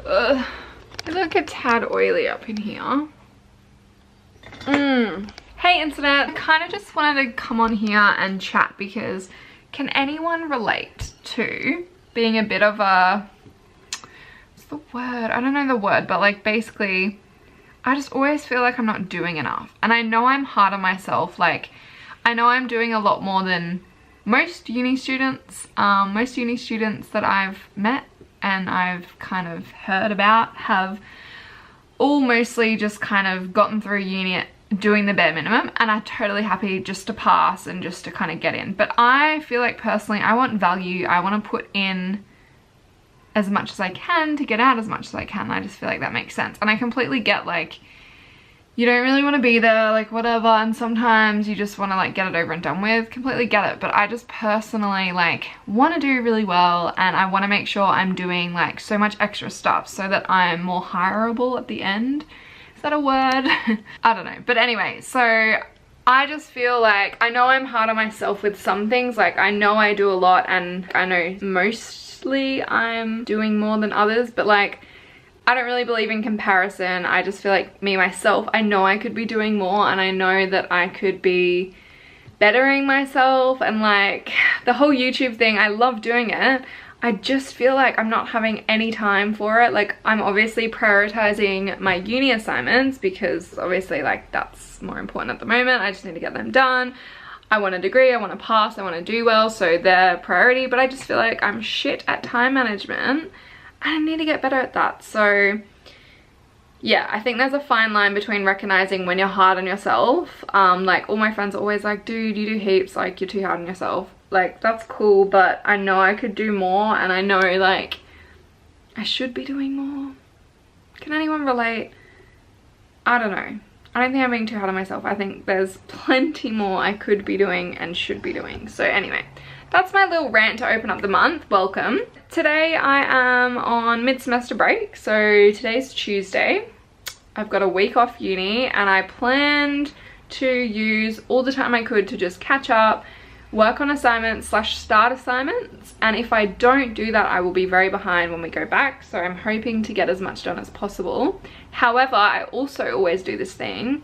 I feel like a tad oily up in here. Hey internet, I kind of just wanted to come on here and chat because can anyone relate to being a bit of a, what's the word? I don't know the word, but like basically I just always feel like I'm not doing enough. And I know I'm hard on myself. Like I know I'm doing a lot more than most uni students. Most uni students that I've met and I've kind of heard about have all mostly just kind of gotten through uni doing the bare minimum, and I'm totally happy just to pass and just to kind of get in. But I feel like personally I want value. I want to put in as much as I can to get out as much as I can. I just feel like that makes sense, and I completely get like you don't really want to be there, like whatever, and sometimes you just want to like get it over and done with. Completely get it. But I just personally like want to do really well, and I want to make sure I'm doing like so much extra stuff so that I'm more hireable at the end. Is that a word? I don't know. But anyway, so I just feel like I know I'm hard on myself with some things. Like I know I do a lot, and I know mostly I'm doing more than others, but like I don't really believe in comparison. I just feel like me, myself, I know I could be doing more, and I know that I could be bettering myself, and like the whole YouTube thing, I love doing it. I just feel like I'm not having any time for it. Like I'm obviously prioritizing my uni assignments because obviously like that's more important at the moment. I just need to get them done. I want a degree, I want to pass, I want to do well, so they're priority, but I just feel like I'm shit at time management. I need to get better at that. So yeah, I think there's a fine line between recognizing when you're hard on yourself. Like all my friends are always like, dude, you do heaps, like you're too hard on yourself. Like that's cool, but I know I could do more, and I know like I should be doing more. Can anyone relate? I don't know. I don't think I'm being too hard on myself. I think there's plenty more I could be doing and should be doing. So anyway, that's my little rant to open up the month. Welcome. Today I am on mid-semester break, so today's Tuesday. I've got a week off uni, and I planned to use all the time I could to just catch up, work on assignments / start assignments, and if I don't do that I will be very behind when we go back, so I'm hoping to get as much done as possible. However, I also always do this thing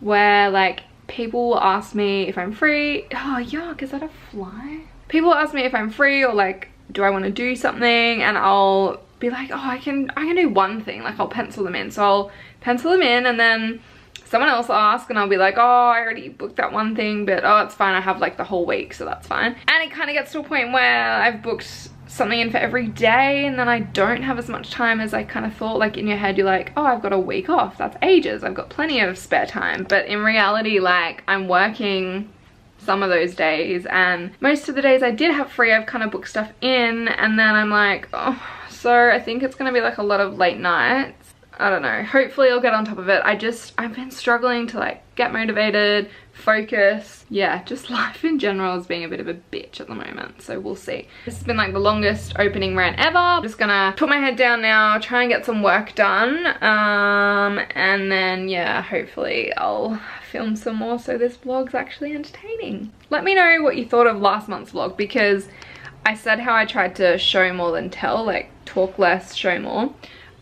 where like people will ask me if I'm free. Oh yuck, is that a fly? People ask me if I'm free or like do I want to do something, and I'll be like, oh I can do one thing, like I'll pencil them in. So I'll pencil them in, and then someone else will ask and I'll be like, oh I already booked that one thing, but oh it's fine, I have like the whole week, so that's fine. And it kind of gets to a point where I've booked something in for every day, and then I don't have as much time as I kind of thought. Like in your head you're like, oh I've got a week off, that's ages, I've got plenty of spare time. But in reality like I'm working some of those days, and most of the days I did have free I've kind of booked stuff in, and then I'm like, oh, so I think it's gonna be like a lot of late nights. I don't know, hopefully I'll get on top of it. I've been struggling to like get motivated, focus. Yeah, just life in general is being a bit of a bitch at the moment, so we'll see. This has been like the longest opening rant ever. I'm just gonna put my head down now, try and get some work done, and then yeah, hopefully I'll film some more so this vlog's actually entertaining. Let me know what you thought of last month's vlog, because I said how I tried to show more than tell, like talk less, show more.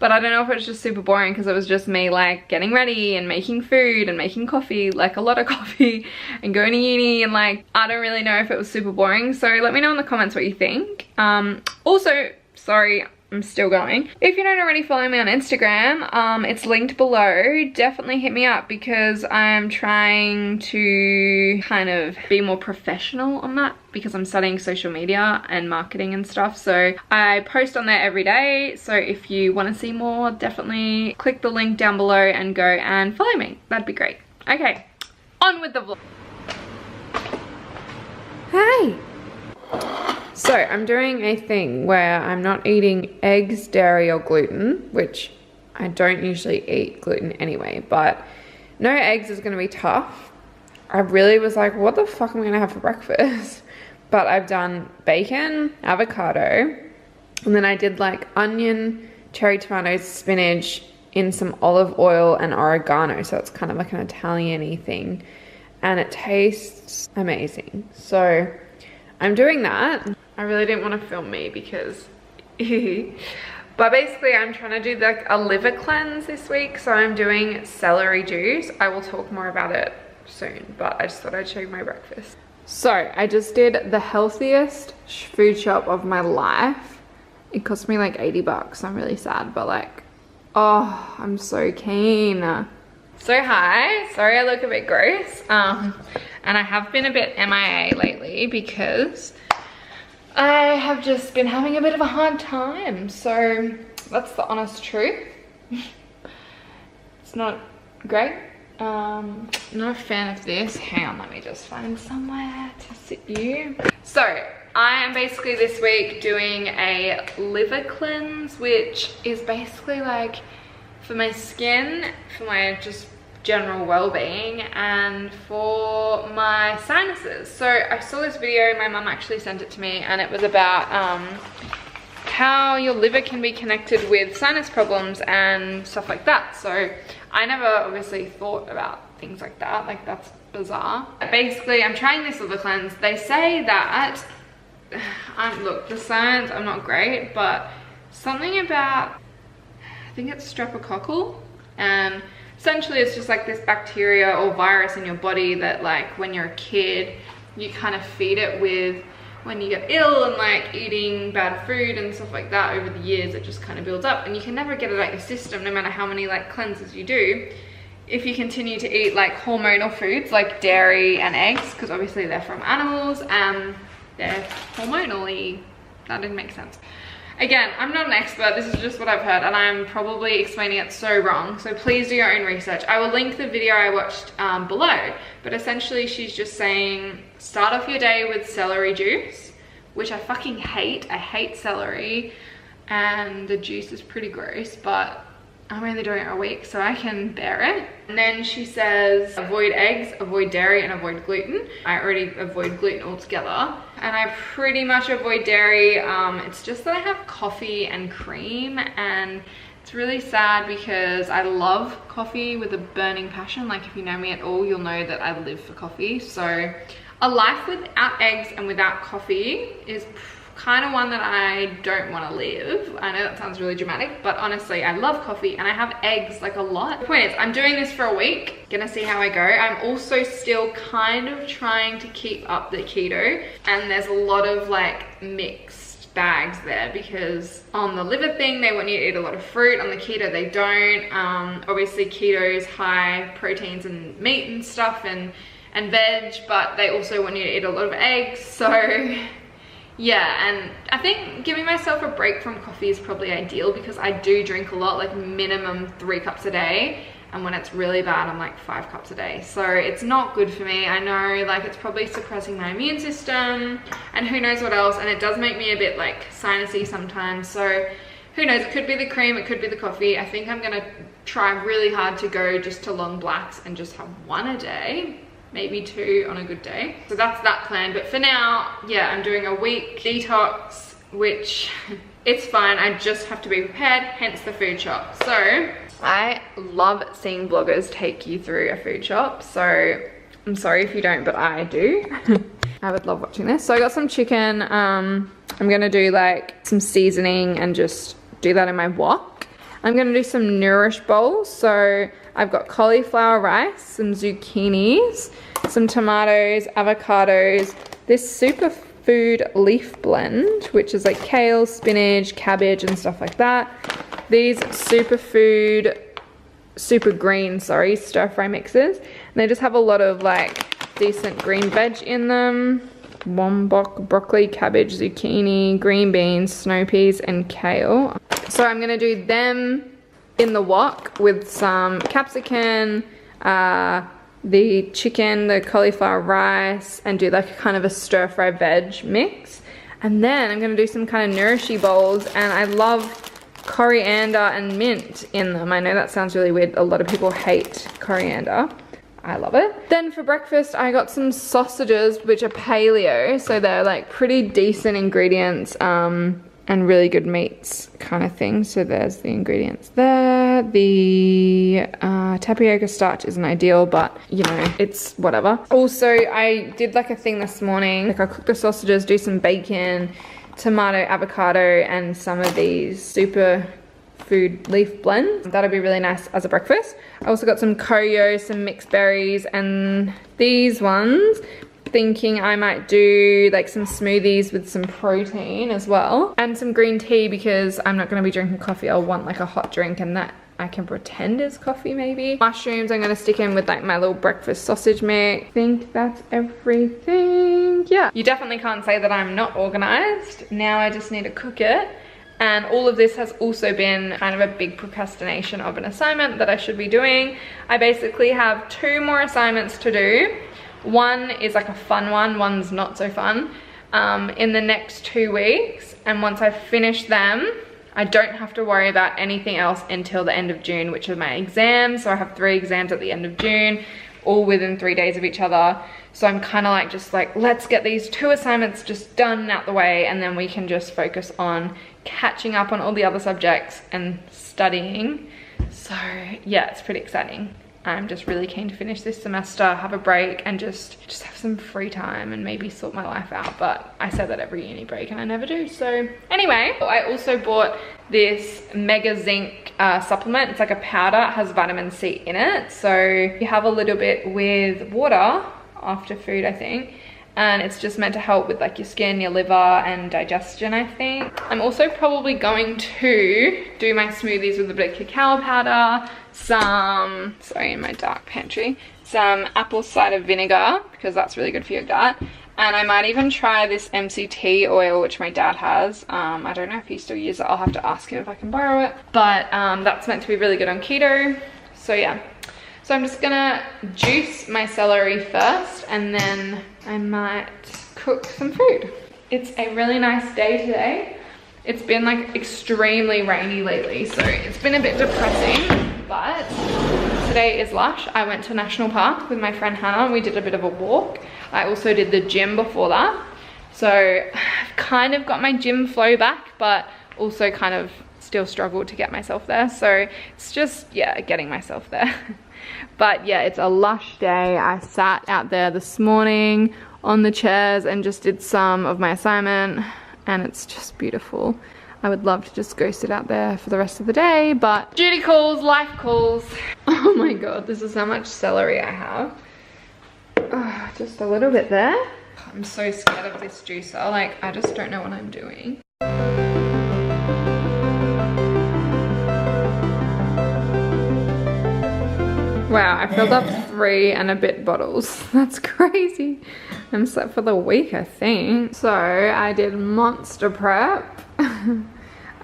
But I don't know if it was just super boring because it was just me like getting ready and making food and making coffee, like a lot of coffee, and going to uni, and like I don't really know if it was super boring. So let me know in the comments what you think. Also, sorry, I'm still going. If you don't already follow me on Instagram, it's linked below. Definitely hit me up because I'm trying to kind of be more professional on that because I'm studying social media and marketing and stuff. So I post on there every day. So if you want to see more, definitely click the link down below and go and follow me. That'd be great. Okay, on with the vlog. Hey! So I'm doing a thing where I'm not eating eggs, dairy or gluten, which I don't usually eat gluten anyway, but no eggs is gonna be tough. I really was like, what the fuck am I gonna have for breakfast? But I've done bacon, avocado, and then I did like onion, cherry tomatoes, spinach in some olive oil and oregano. So it's kind of like an Italian-y thing, and it tastes amazing. So I'm doing that. I really didn't want to film me because But basically I'm trying to do like a liver cleanse this week, so I'm doing celery juice. I will talk more about it soon, but I just thought I'd show you my breakfast. So I just did the healthiest food shop of my life. It cost me like 80 bucks. I'm really sad, but like, oh, I'm so keen. So hi, sorry I look a bit gross. And I have been a bit MIA lately because I have just been having a bit of a hard time. So that's the honest truth. It's not great. Not a fan of this. Hang on, let me just find somewhere to sit you. So I am basically this week doing a liver cleanse, which is basically like for my skin, for my just general well-being, and for my sinuses. So I saw this video, my mum actually sent it to me, and it was about how your liver can be connected with sinus problems and stuff like that. So I never obviously thought about things like that, like that's bizarre. Basically, I'm trying this liver cleanse. They say that, look, the science, I'm not great, but something about, I think it's streptococcal, and essentially it's just like this bacteria or virus in your body that like when you're a kid, you kind of feed it with when you get ill and like eating bad food and stuff like that. Over the years it just kind of builds up and you can never get it out your system no matter how many like cleanses you do, if you continue to eat like hormonal foods like dairy and eggs, because obviously they're from animals and they're hormonally. That didn't make sense. Again, I'm not an expert, this is just what I've heard, and I'm probably explaining it so wrong, so please do your own research. I will link the video I watched below, but essentially she's just saying start off your day with celery juice, which I fucking hate. I hate celery, and the juice is pretty gross, but I'm only doing it a week, so I can bear it. And then she says avoid eggs, avoid dairy, and avoid gluten. I already avoid gluten altogether. And I pretty much avoid dairy. It's just that I have coffee and cream, and it's really sad because I love coffee with a burning passion. Like if you know me at all, you'll know that I live for coffee. So a life without eggs and without coffee is kind of one that I don't want to live. I know that sounds really dramatic, but honestly I love coffee and I have eggs like a lot. The point is I'm doing this for a week, gonna see how I go. I'm also still kind of trying to keep up the keto, and there's a lot of like mixed bags there because on the liver thing they want you to eat a lot of fruit, on the keto they don't. Obviously keto is high proteins and meat and stuff and veg, but they also want you to eat a lot of eggs. So yeah, and I think giving myself a break from coffee is probably ideal because I do drink a lot, like minimum 3 cups a day. And when it's really bad, I'm like 5 cups a day. So it's not good for me. I know, like it's probably suppressing my immune system and who knows what else. And it does make me a bit like sinusy sometimes. So who knows, it could be the cream, it could be the coffee. I think I'm gonna try really hard to go just to long blacks and just have 1 a day. Maybe 2 on a good day. So that's that plan. But for now, yeah, I'm doing a week detox, which it's fine. I just have to be prepared, hence the food shop. So I love seeing bloggers take you through a food shop. So I'm sorry if you don't, but I do. I would love watching this. So I got some chicken. I'm gonna do like some seasoning and just do that in my wok. I'm gonna do some nourish bowls. So I've got cauliflower rice, some zucchinis, some tomatoes, avocados, this superfood leaf blend, which is like kale, spinach, cabbage, and stuff like that. These superfood, super green, sorry, stir fry mixes. And they just have a lot of like decent green veg in them. Wombok, broccoli, cabbage, zucchini, green beans, snow peas, and kale. So I'm gonna do them in the wok with some capsicum, the chicken, the cauliflower rice, and do like a kind of a stir fry veg mix. And then I'm gonna do some kind of nourishy bowls, and I love coriander and mint in them. I know that sounds really weird. A lot of people hate coriander. I love it. Then for breakfast, I got some sausages, which are paleo, so they're like pretty decent ingredients, and really good meats kind of thing. So there's the ingredients there. The tapioca starch isn't ideal, but you know, it's whatever. Also, I did like a thing this morning. Like I cooked the sausages, do some bacon, tomato, avocado, and some of these super food leaf blends. That'll be really nice as a breakfast. I also got some koyo, some mixed berries, and these ones, thinking I might do like some smoothies with some protein as well, and some green tea because I'm not going to be drinking coffee. I'll want like a hot drink, and that I can pretend is coffee maybe. Mushrooms I'm going to stick in with like my little breakfast sausage mix. I think that's everything. Yeah, you definitely can't say that I'm not organized. Now I just need to cook it. And all of this has also been kind of a big procrastination of an assignment that I should be doing. I basically have 2 more assignments to do. One is like a fun one, one's not so fun, in the next 2 weeks. And once I finish them, I don't have to worry about anything else until the end of June, which are my exams. So I have 3 exams at the end of June, all within 3 days of each other. So I'm kind of like, just like, let's get these 2 assignments just done and out the way, and then we can just focus on catching up on all the other subjects and studying. So yeah, it's pretty exciting. I'm just really keen to finish this semester, have a break, and just have some free time and maybe sort my life out. But I say that every uni break and I never do. So anyway, I also bought this Mega Zinc supplement. It's like a powder, it has vitamin C in it. So you have a little bit with water after food, I think. And it's just meant to help with like your skin, your liver, and digestion, I think. I'm also probably going to do my smoothies with a bit of cacao powder, some, sorry, in my dark pantry, some apple cider vinegar, because that's really good for your gut. And I might even try this MCT oil, which my dad has. I don't know if he still uses it. I'll have to ask him if I can borrow it. But that's meant to be really good on keto. So yeah. So I'm just gonna juice my celery first, and then I might cook some food. It's a really nice day today. It's been like extremely rainy lately, so it's been a bit depressing, but today is lush. I went to National Park with my friend Hannah and we did a bit of a walk. I also did the gym before that. So I've kind of got my gym flow back, but also kind of still struggled to get myself there. So it's just, yeah, getting myself there. But yeah, it's a lush day. I sat out there this morning on the chairs and just did some of my assignment, and it's just beautiful. I would love to just go sit out there for the rest of the day, but duty calls, life calls. Oh my god, this is how much celery I have. Oh, just a little bit there. I'm so scared of this juicer. Like, I just don't know what I'm doing. Wow, I filled up 3 and a bit bottles. That's crazy. I'm set for the week, I think. So I did monster prep.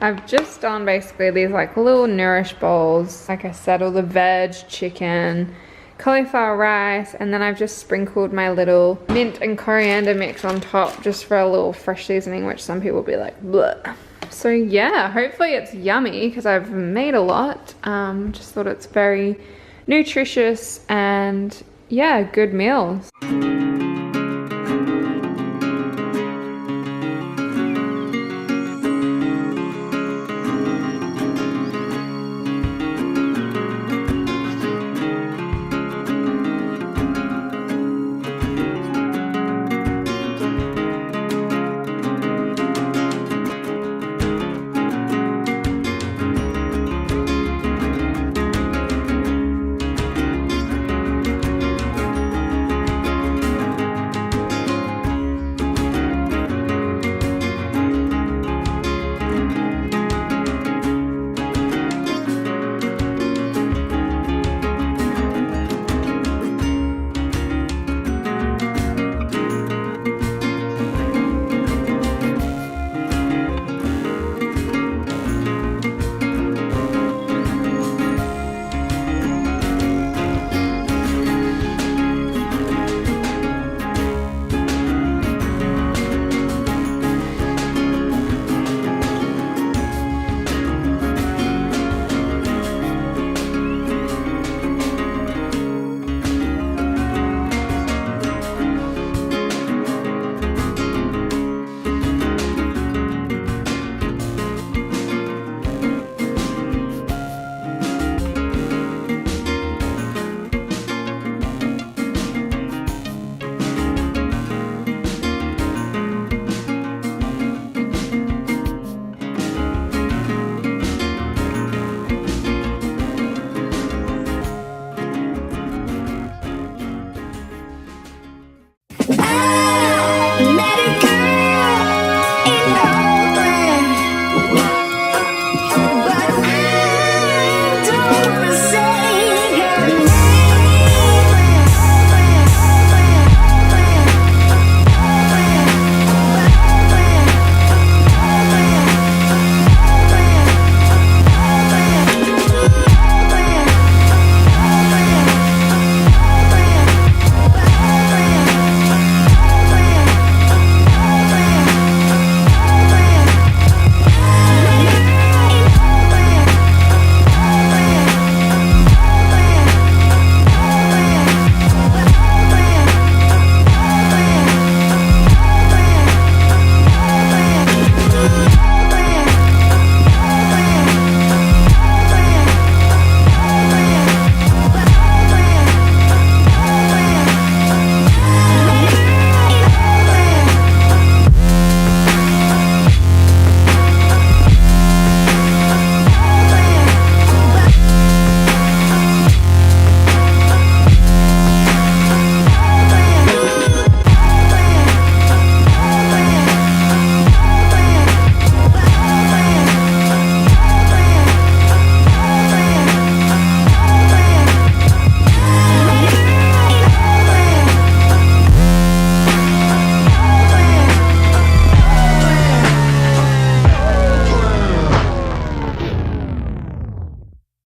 I've just done basically these like little nourish bowls. Like I said, all the veg, chicken, cauliflower rice, and then I've just sprinkled my little mint and coriander mix on top just for a little fresh seasoning, which some people will be like, bleh. So yeah, hopefully it's yummy because I've made a lot. Just thought it's very nutritious and yeah, good meals.